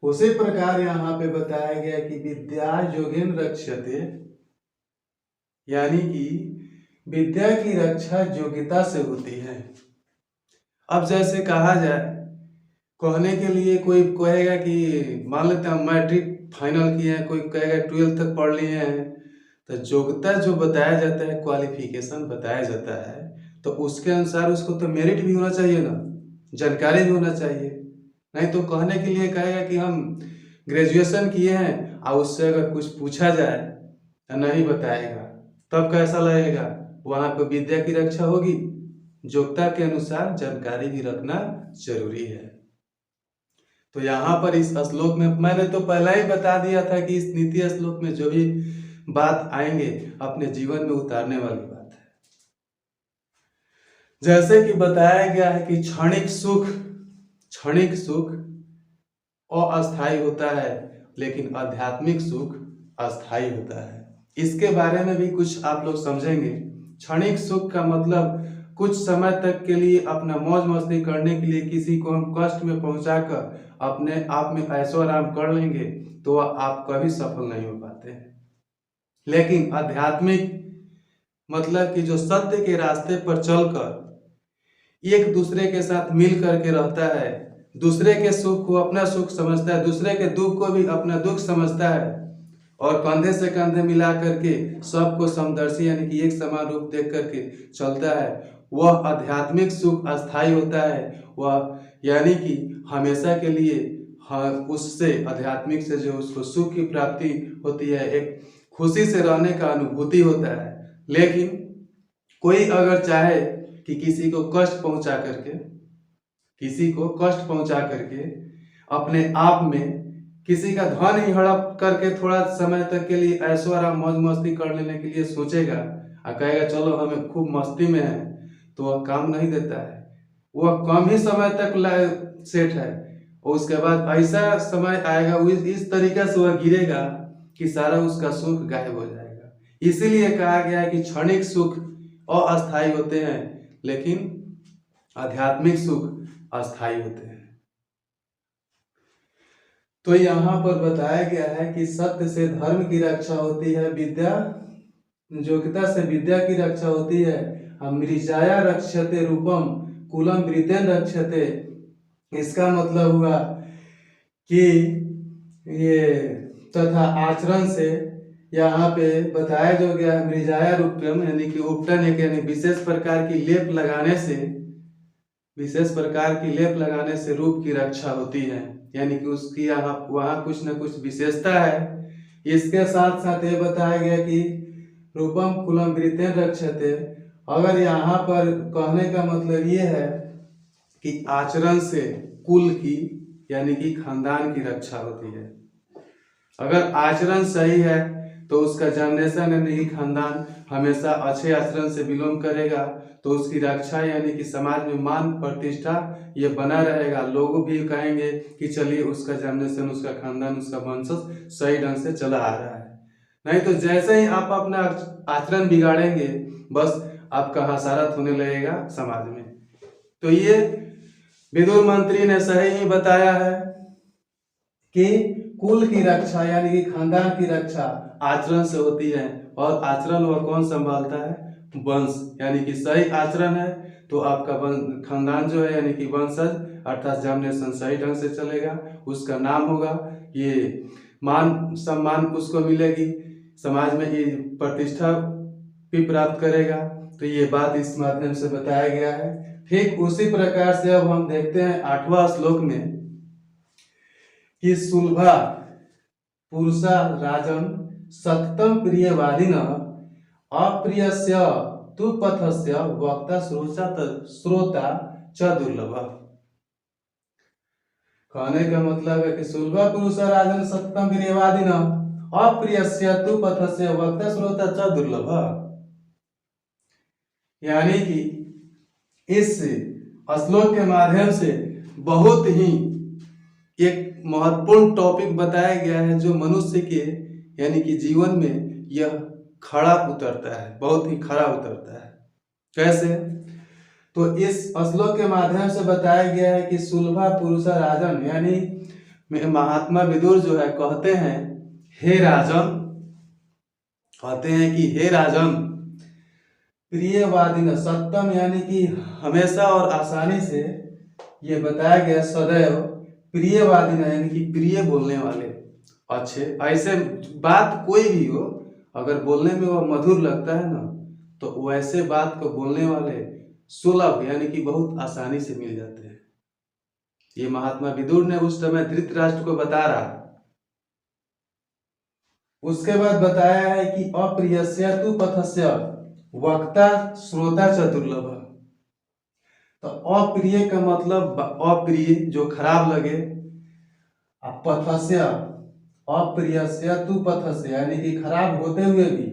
उसी प्रकार यहाँ पे बताया गया कि विद्या योगेन रक्षते, यानी कि विद्या की रक्षा योग्यता से होती है। अब जैसे कहा जाए, कहने के लिए कोई कहेगा कि मान लेते हैं मैट्रिक फाइनल किए हैं, कोई कहेगा 12th तक पढ़ लिए हैं, तो योग्यता जो बताया जाता है, क्वालिफिकेशन बताया जाता है, तो उसके अनुसार उसको तो मेरिट भी होना चाहिए ना, जानकारी भी होना चाहिए। नहीं तो कहने के लिए कहेगा कि हम ग्रेजुएशन किए हैं और उससे अगर कुछ पूछा जाए तो नहीं बताएगा, तब कैसा लगेगा? वहाँ पर विद्या की रक्षा होगी। योग्यता के अनुसार जानकारी भी रखना जरूरी है। तो यहाँ पर इस श्लोक में मैंने तो पहला ही बता दिया था कि इस नीति श्लोक में जो भी बात आएंगे अपने जीवन में उतारने वाली बात है। जैसे कि बताया गया है कि क्षणिक सुख अस्थायी होता है, लेकिन आध्यात्मिक सुख अस्थायी होता है। इसके बारे में भी कुछ आप लोग समझेंगे। क्षणिक सुख का मतलब कुछ समय तक के लिए अपना मौज मस्ती करने के लिए किसी को हम कष्ट में पहुंचाकर अपने आप में ऐशो आराम कर लेंगे तो आप कभी सफल नहीं हो पाते हैं। लेकिन आध्यात्मिक मतलब कि जो सत्य के रास्ते पर चलकर एक दूसरे के साथ मिल करके रहता है, दूसरे के सुख को अपना सुख समझता है, दूसरे के दुख को भी अपना दुख समझता है और कंधे से कंधे मिला करके सबको समदर्शी यानी कि एक समान रूप देख करके चलता है, वह आध्यात्मिक सुख अस्थाई होता है। वह यानी कि हमेशा के लिए उससे आध्यात्मिक से जो उसको सुख की प्राप्ति होती है, एक खुशी से रहने का अनुभूति होता है। लेकिन कोई अगर चाहे कि किसी को कष्ट पहुंचा करके अपने आप में किसी का धन ही हड़प करके थोड़ा समय तक के लिए ऐशो आराम मौज मस्ती कर लेने के लिए सोचेगा और कहेगा चलो हमें खूब मस्ती में है, तो वह काम नहीं देता है। वह कम ही समय तक सेट है और उसके बाद ऐसा समय आएगा इस तरीके से वह गिरेगा कि सारा उसका सुख गायब हो जाएगा। इसीलिए कहा गया है कि क्षणिक सुख अस्थायी होते हैं, लेकिन आध्यात्मिक सुख अस्थायी होते हैं। तो यहाँ पर बताया गया है कि सत्य से धर्म की रक्षा होती है, योग्यता से विद्या की रक्षा होती है। मृजाया रक्षते रूपम कुलम वृतेन रक्षते। इसका मतलब हुआ कि ये तथा आचरण से यहाँ पे बताया जो गया मृजाया रूपम यानी कि उपटन यानी विशेष प्रकार की लेप लगाने से रूप की रक्षा होती है, यानी कि उसकी वहाँ कुछ न कुछ विशेषता है। इसके साथ साथ ये बताया गया कि रूपम कुलम वृतेन रक्षते। अगर यहाँ पर कहने का मतलब ये है कि आचरण से कुल की यानी कि खानदान की रक्षा होती है। अगर आचरण सही है तो उसका जनरेशन यानी कि खानदान हमेशा अच्छे आचरण से बिलोंग करेगा, तो उसकी रक्षा यानी कि समाज में मान प्रतिष्ठा ये बना रहेगा। लोग भी कहेंगे कि चलिए उसका जनरेशन, उसका खानदान, उसका वंशज सही ढंग से चला आ रहा है। नहीं तो जैसे ही आप अपना आचरण बिगाड़ेंगे, बस आपका हसारत होने लगेगा समाज में। तो ये विदुर मंत्री ने सही ही बताया है कि कुल की रक्षा यानी कि खानदान की रक्षा आचरण से होती है, और आचरण वह कौन संभालता है? वंश। यानी कि सही आचरण है तो आपका खानदान जो है यानी कि वंशज अर्थात जनरेशन सही ढंग से चलेगा, उसका नाम होगा, ये मान सम्मान उसको मिलेगी, समाज में ये प्रतिष्ठा भी प्राप्त करेगा। तो ये बात इस माध्यम से बताया गया है। ठीक उसी प्रकार से अब हम देखते हैं 8वां श्लोक में कि सुलभा पुरुषा राजन सततम प्रियवादिन अप्रियस्य तु पथस्य वक्ता श्रोता च दुर्लभ। कहने का मतलब है कि सुलभा पुरुषा राजन सततम प्रियवादिन अप्रियस्य तु पथस्य वक्ता श्रोता च दुर्लभ। यानी कि इस श्लोक के माध्यम से बहुत ही एक महत्वपूर्ण टॉपिक बताया गया है जो मनुष्य के यानी कि जीवन में यह खड़ा उतरता है, बहुत ही खड़ा उतरता है। कैसे? तो इस श्लोक के माध्यम से बताया गया है कि सुलभा पुरुषा राजन, यानी महात्मा विदुर जो है कहते हैं हे राजन प्रियवादिन सत्यम, यानी कि हमेशा और आसानी से, ये बताया गया सदैव प्रियवादिन यानी कि प्रिय बोलने वाले अच्छे। ऐसे बात कोई भी हो अगर बोलने में वह मधुर लगता है ना, तो वैसे बात को बोलने वाले सुलभ यानी कि बहुत आसानी से मिल जाते हैं। ये महात्मा विदुर ने उस समय धृतराष्ट्र को बता रहा। उसके बाद बताया है कि अप्रियस्य तु पथस्य वक्ता श्रोता च दुर्लभ। तो अप्रिय का मतलब अप्रिय जो खराब लगे, पथस्य अप्रियस्य तु पथस्य यानी कि खराब होते हुए भी,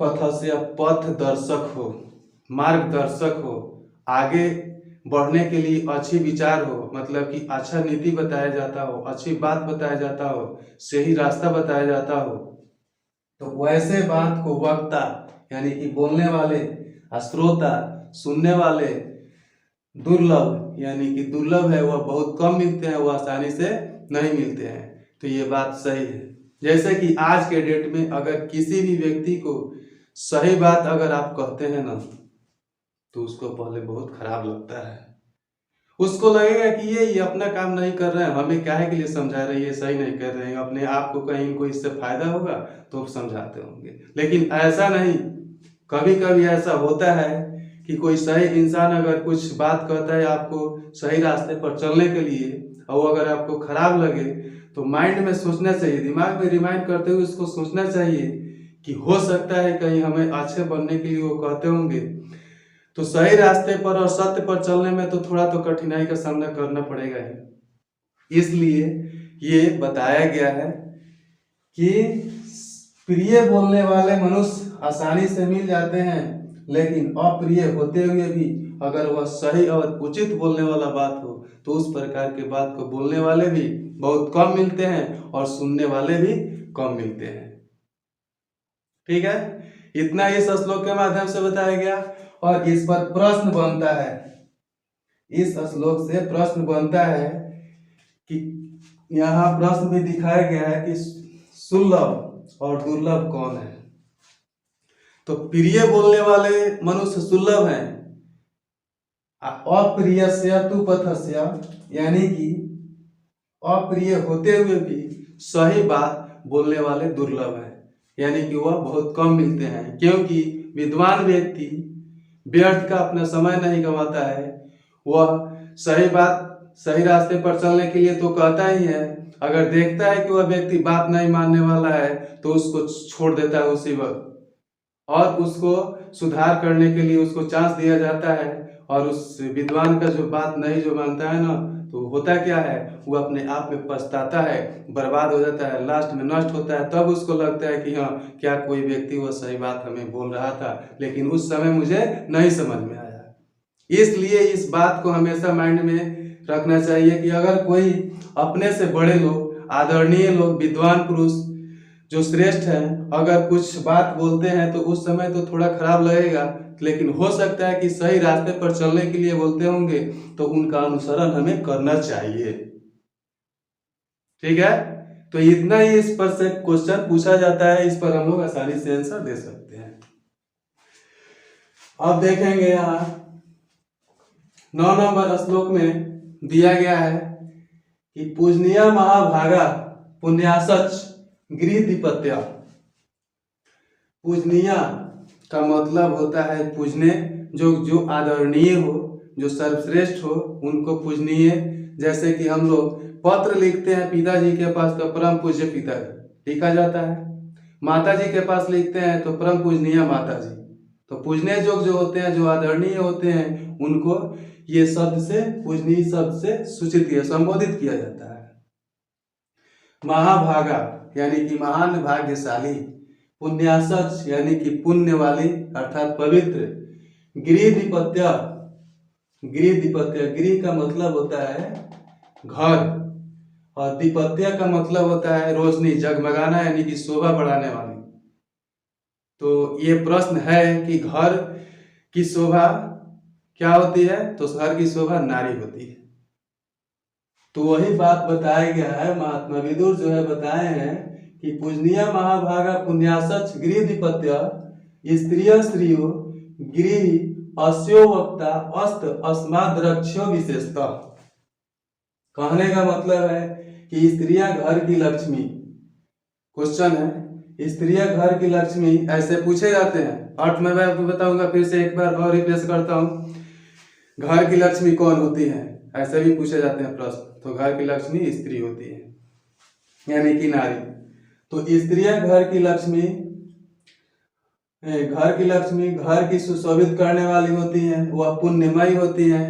पथस्य पथ दर्शक हो, मार्गदर्शक हो, आगे बढ़ने के लिए अच्छी विचार हो, मतलब कि अच्छा नीति बताया जाता हो, अच्छी बात बताया जाता हो, सही रास्ता बताया जाता हो, तो वैसे बात को वक्ता यानी कि बोलने वाले, श्रोता सुनने वाले, दुर्लभ यानी कि दुर्लभ है, वह बहुत कम मिलते हैं, वह आसानी से नहीं मिलते हैं। तो ये बात सही है। जैसे कि आज के डेट में अगर किसी भी व्यक्ति को सही बात अगर आप कहते हैं ना, तो उसको पहले बहुत खराब लगता है, उसको लगेगा कि ये अपना काम नहीं कर रहे हैं, हमें काहे के लिए समझा रहे हैं, ये सही नहीं कर रहे हैं, अपने आप को कहीं इनको इससे फायदा होगा तो समझाते होंगे। लेकिन ऐसा नहीं, कभी कभी ऐसा होता है कि कोई सही इंसान अगर कुछ बात कहता है आपको सही रास्ते पर चलने के लिए, और वो अगर आपको खराब लगे तो माइंड में सोचना चाहिए, दिमाग में रिमाइंड करते हुए उसको सोचना चाहिए कि हो सकता है कहीं हमें अच्छे बनने के लिए वो कहते होंगे। तो सही रास्ते पर और सत्य पर चलने में तो थोड़ा तो कठिनाई का सामना करना पड़ेगा ही। इसलिए ये बताया गया है कि प्रिय बोलने वाले मनुष्य आसानी से मिल जाते हैं, लेकिन अप्रिय होते हुए भी अगर वह सही और उचित बोलने वाला बात हो तो उस प्रकार के बात को बोलने वाले भी बहुत कम मिलते हैं और सुनने वाले भी कम मिलते हैं। ठीक है, इतना इस श्लोक के माध्यम से बताया गया। और इस पर प्रश्न बनता है, इस श्लोक से प्रश्न बनता है कि यहाँ प्रश्न भी दिखाया गया है कि सुलभ और दुर्लभ कौन है। तो प्रिय बोलने वाले मनुष्य सुलभ हैं, अप्रिय से तु पथस्य, यानी कि अप्रिय होते हुए भी सही बात बोलने वाले दुर्लभ हैं, यानी कि वह बहुत कम मिलते हैं। क्योंकि विद्वान व्यक्ति व्यर्थ का अपना समय नहीं गंवाता है, वह सही बात सही रास्ते पर चलने के लिए तो कहता ही है, अगर देखता है कि वह व्यक्ति बात नहीं मानने वाला है तो उसको छोड़ देता है उसी वक्त, और उसको सुधार करने के लिए उसको चांस दिया जाता है। और उस विद्वान का जो बात नहीं जो मानता है ना, तो होता क्या है, वो अपने आप में पछताता है, बर्बाद हो जाता है, लास्ट में नष्ट होता है। तब उसको लगता है कि हाँ, क्या कोई व्यक्ति वो सही बात हमें बोल रहा था, लेकिन उस समय मुझे नहीं समझ में आया। इसलिए इस बात को हमेशा माइंड में रखना चाहिए कि अगर कोई अपने से बड़े लोग, आदरणीय लोग, विद्वान पुरुष जो श्रेष्ठ हैं, अगर कुछ बात बोलते हैं तो उस समय तो थोड़ा खराब लगेगा, लेकिन हो सकता है कि सही रास्ते पर चलने के लिए बोलते होंगे, तो उनका अनुसरण हमें करना चाहिए। ठीक है, तो इतना ही इस पर से क्वेश्चन पूछा जाता है, इस पर हम लोग आसानी से आंसर दे सकते हैं। अब देखेंगे यहाँ 9 नंबर श्लोक में दिया गया है कि पूजनीय महाभागा पुण्यासच गृहधिपत्य। पूजनीय का मतलब होता है पूजने, जो आदरणीय हो, जो सर्वश्रेष्ठ हो, उनको पूजनीय। जैसे कि हम लोग पत्र लिखते हैं पिताजी के पास तो परम पूज्य पिताजी लिखा जाता है, माताजी के पास लिखते हैं तो परम पूजनीय माताजी। तो पूजनीय जो होते हैं, जो आदरणीय होते हैं, उनको ये शब्द से, पूजनीय शब्द से सूचित किया, संबोधित किया जाता है। महाभागा यानी कि महान भाग्यशाली, पुण्यासच यानी कि पुण्य वाली अर्थात पवित्र, गृहधिपत्य, गृहधिपत्य, गृह का मतलब होता है घर, और दिपत्य का मतलब होता है रोशनी, जगमगाना, यानी कि शोभा बढ़ाने वाली। तो ये प्रश्न है कि घर की शोभा क्या होती है, तो घर की शोभा नारी होती है। तो वही बात बताया गया है, महात्मा विदुर जो है बताए हैं कि पूजनीय महाभागा पुण्यासच गृहधिपत्य स्त्रिय श्रियो गृह अस्यो वक्ता अस्त अस्माद रक्ष्यो विशेषतः। कहने का मतलब है कि स्त्रियां घर की लक्ष्मी, क्वेश्चन है स्त्रियां घर की लक्ष्मी, ऐसे पूछे जाते हैं। अर्थ में मैं बताऊंगा, फिर से एक बार और रिप्लेस करता हूँ। घर की लक्ष्मी कौन होती है, ऐसे भी पूछे जाते हैं प्रश्न। तो घर की लक्ष्मी स्त्री होती है, यानी कि नारी। तो स्त्रियां घर की लक्ष्मी, घर की सुशोभित करने वाली होती हैं, वह पुण्यमयी होती हैं,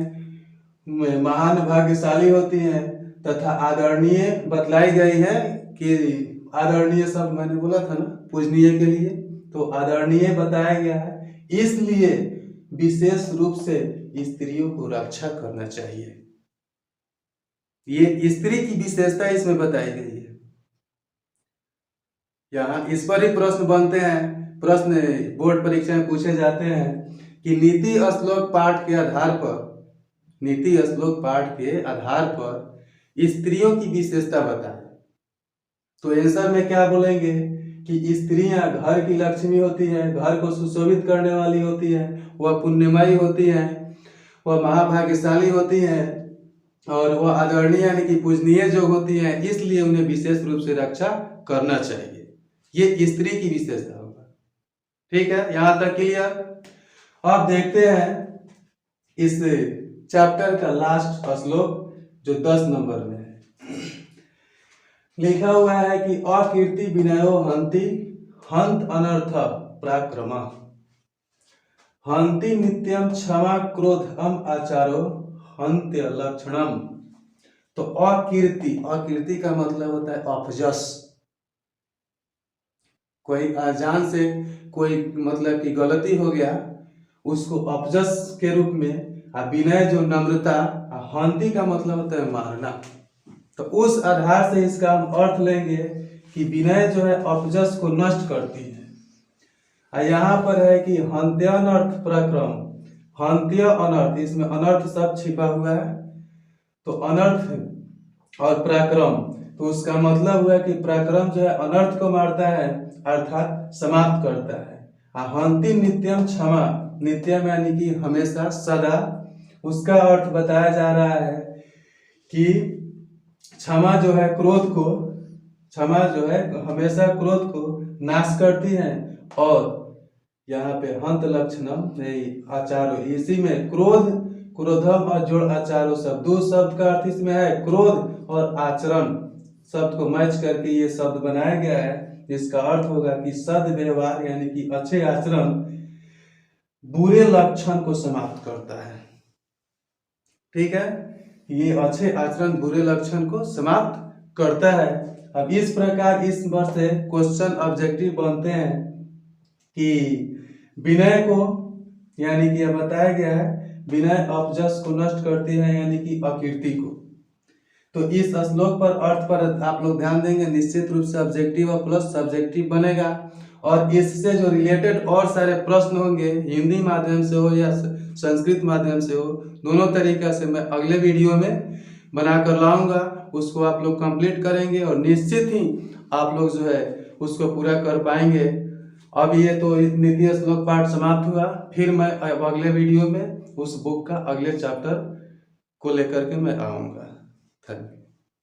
महान भाग्यशाली होती हैं, तथा आदरणीय बतलाई गई है कि आदरणीय शब्द मैंने बोला था ना पूजनीय के लिए, तो आदरणीय बताया गया है। इसलिए विशेष रूप से स्त्रियों को रक्षा करना चाहिए। ये स्त्री की विशेषता इसमें बताई गई है। यहाँ इस पर ही प्रश्न बनते हैं, प्रश्न बोर्ड परीक्षा में पूछे जाते हैं कि नीति श्लोक पाठ के आधार पर, नीति श्लोक पाठ के आधार पर स्त्रियों की विशेषता बताएं। तो आंसर में क्या बोलेंगे कि स्त्रियां घर की लक्ष्मी होती है, घर को सुशोभित करने वाली होती है, वह पुण्यमयी होती है, वह महाभाग्यशाली होती है, और वह आदरणीय यानी कि पूजनीय जो होती हैं, इसलिए उन्हें विशेष रूप से रक्षा करना चाहिए। ये स्त्री की विशेषता होगा। ठीक है, यहां तक क्लियर। अब देखते हैं इस चैप्टर का लास्ट श्लोक जो 10 नंबर में है। लिखा हुआ है कि अकीर्ति विनयो हंति हंत अनर्थ पराक्रम हंति नित्यम क्षमा क्रोधम आचारो हंत्य लक्षणम। तो अकीर्ति का मतलब होता है अपजस। कोई अजान से कोई मतलब कि गलती हो गया, उसको अपजस के रूप में। विनय जो नम्रता, हंति का मतलब होता है मारना। तो उस आधार से इसका हम अर्थ लेंगे कि विनय जो है अपजस को नष्ट करती है। यहाँ पर है कि हंत्य अनर्थ पराक्रम, हंत्य अनर्थ, इसमें अनर्थ शब्द छिपा हुआ है। तो अनर्थ और पराक्रम, तो उसका मतलब हुआ कि पराक्रम जो है अनर्थ को मारता है, अर्थात समाप्त करता है। हंति नित्यम क्षमा, नित्यम यानी कि हमेशा सदा, उसका अर्थ बताया जा रहा है कि क्षमा जो है क्रोध को, क्षमा जो है हमेशा क्रोध को नाश करती है। और यहाँ पे हंत लक्षणम आचारो, इसी में क्रोध, क्रोधम और जोड़ आचारो शब्द, दो शब्द का अर्थ इसमें है क्रोध और आचरण शब्द को मैच करके ये शब्द बनाया गया है। जिसका अर्थ होगा कि सद्व्यवहार यानी कि अच्छे आचरण बुरे लक्षण को समाप्त करता है। ठीक है, ये अच्छे आचरण बुरे लक्षण को समाप्त करता है। अब इस प्रकार इस वर्ष से क्वेश्चन ऑब्जेक्टिव बनते हैं कि विनय को, यानी कि यह बताया गया है विनय अपजस को नष्ट करती है, यानी कि अकीर्ति को। तो इस श्लोक पर अर्थ पर आप लोग ध्यान देंगे, निश्चित रूप से ऑब्जेक्टिव और प्लस सब्जेक्टिव बनेगा। और इससे जो रिलेटेड और सारे प्रश्न होंगे, हिंदी माध्यम से हो या संस्कृत माध्यम से हो, दोनों तरीका से मैं अगले वीडियो में बना कर लाऊंगा। उसको आप लोग कंप्लीट करेंगे और निश्चित ही आप लोग जो है उसको पूरा कर पाएंगे। अब ये तो नीति श्लोक पाठ समाप्त हुआ, फिर मैं अब अगले वीडियो में उस बुक का अगले चैप्टर को लेकर के मैं आऊँगा। धन्यवाद।